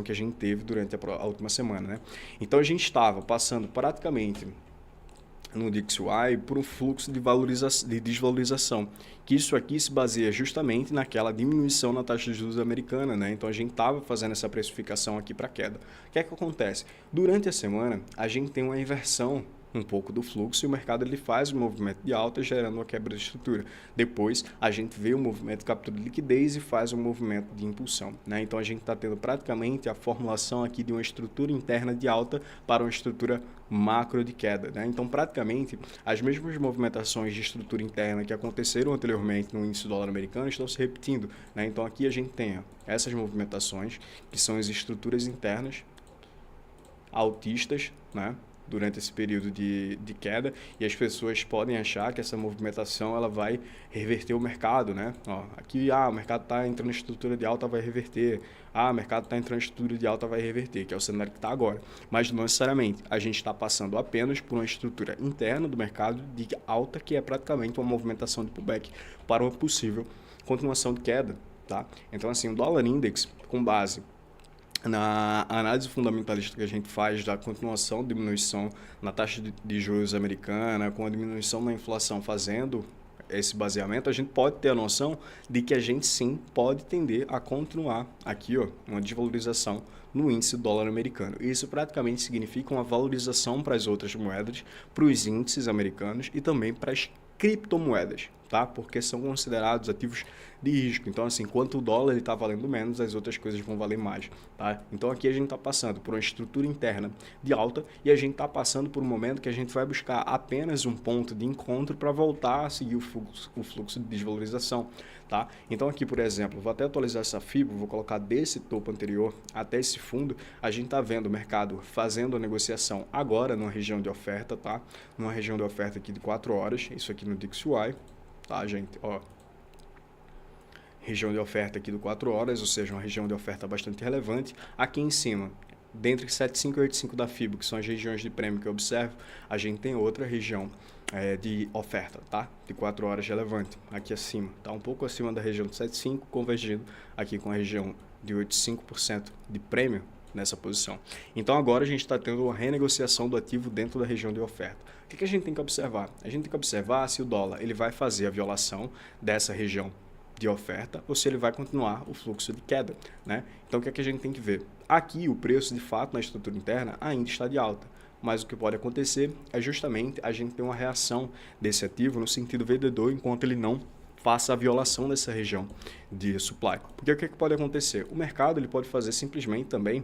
que a gente teve durante a última semana, né? Então a gente estava passando praticamente no DXY por um fluxo de desvalorização, que isso aqui se baseia justamente naquela diminuição na taxa de juros americana, né? Então a gente estava fazendo essa precificação aqui para queda. O que é que acontece? Durante a semana a gente tem uma inversão um pouco do fluxo e o mercado ele faz um movimento de alta gerando uma quebra de estrutura. Depois a gente vê o movimento de captura de liquidez e faz um movimento de impulsão, né? Então a gente está tendo praticamente a formulação aqui de uma estrutura interna de alta para uma estrutura macro de queda, né? Então praticamente as mesmas movimentações de estrutura interna que aconteceram anteriormente no índice do dólar americano estão se repetindo, né? Então aqui a gente tem essas movimentações que são as estruturas internas altistas, né? Durante esse período de queda, e as pessoas podem achar que essa movimentação ela vai reverter o mercado, né? Ó, aqui, o mercado está entrando em estrutura de alta, vai reverter. O mercado está entrando em estrutura de alta, vai reverter, que é o cenário que está agora. Mas não necessariamente, a gente está passando apenas por uma estrutura interna do mercado de alta, que é praticamente uma movimentação de pullback para uma possível continuação de queda, tá? Então, assim, o dólar index, com base na análise fundamentalista que a gente faz da continuação, diminuição na taxa de juros americana, com a diminuição na inflação fazendo esse baseamento, a gente pode ter a noção de que a gente sim pode tender a continuar aqui uma desvalorização no índice do dólar americano. Isso praticamente significa uma valorização para as outras moedas, para os índices americanos e também para as criptomoedas, tá? Porque são considerados ativos de risco. Então, assim, enquanto o dólar está valendo menos, as outras coisas vão valer mais, tá? Então, aqui a gente está passando por uma estrutura interna de alta e a gente está passando por um momento que a gente vai buscar apenas um ponto de encontro para voltar a seguir o fluxo de desvalorização, tá? Então, aqui, por exemplo, vou até atualizar essa fibra, vou colocar desse topo anterior até esse fundo, a gente está vendo o mercado fazendo a negociação agora numa região de oferta, tá? Numa região de oferta aqui de 4 horas, isso aqui no DXY, tá, gente? Ó, região de oferta aqui do 4 horas, ou seja, uma região de oferta bastante relevante. Aqui em cima, dentro de 75 e 85 da FIBO, que são as regiões de prêmio que eu observo, a gente tem outra região de oferta, tá? De 4 horas relevante, aqui acima. Tá um pouco acima da região de 75, convergindo aqui com a região de 85% de prêmio nessa posição. Então agora a gente está tendo uma renegociação do ativo dentro da região de oferta. O que a gente tem que observar? A gente tem que observar se o dólar ele vai fazer a violação dessa região de oferta ou se ele vai continuar o fluxo de queda, né? Então o que é que a gente tem que ver? Aqui o preço de fato na estrutura interna ainda está de alta, mas o que pode acontecer é justamente a gente ter uma reação desse ativo no sentido vendedor enquanto ele não faça a violação dessa região de supply. Porque o que pode acontecer? O mercado ele pode fazer simplesmente também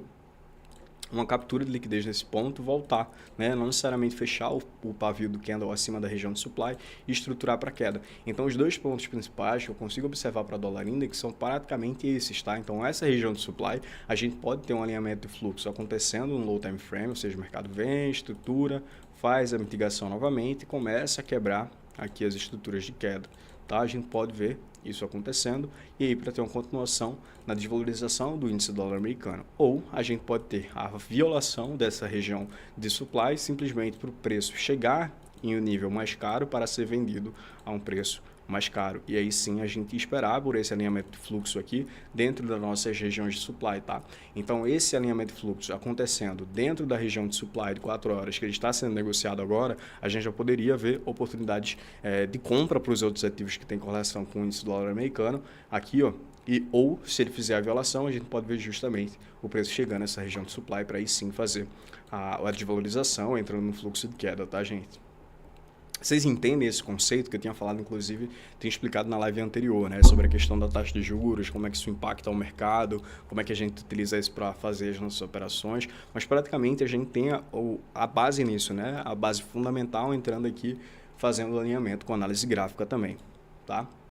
uma captura de liquidez nesse ponto, voltar, né? Não necessariamente fechar o pavio do candle acima da região de supply e estruturar para queda. Então, os dois pontos principais que eu consigo observar para dólar index são praticamente esses, tá? Então, essa região de supply, a gente pode ter um alinhamento de fluxo acontecendo no low time frame, ou seja, o mercado vem, estrutura, faz a mitigação novamente e começa a quebrar aqui as estruturas de queda, tá? A gente pode ver isso acontecendo e aí para ter uma continuação na desvalorização do índice do dólar americano. Ou a gente pode ter a violação dessa região de supply simplesmente para o preço chegar em um nível mais caro para ser vendido a um preço mais caro. E aí sim a gente esperar por esse alinhamento de fluxo aqui dentro das nossas regiões de supply, tá? Então esse alinhamento de fluxo acontecendo dentro da região de supply de 4 horas que ele está sendo negociado agora, a gente já poderia ver oportunidades de compra para os outros ativos que têm correlação com o índice do dólar americano aqui, ó. Ou se ele fizer a violação, a gente pode ver justamente o preço chegando nessa região de supply para aí sim fazer a desvalorização, entrando no fluxo de queda, tá, gente? Vocês entendem esse conceito que eu tinha falado, inclusive, tenho explicado na live anterior, né? Sobre a questão da taxa de juros, como é que isso impacta o mercado, como é que a gente utiliza isso para fazer as nossas operações. Mas praticamente a gente tem a base nisso, né? A base fundamental entrando aqui, fazendo o alinhamento com análise gráfica também, tá?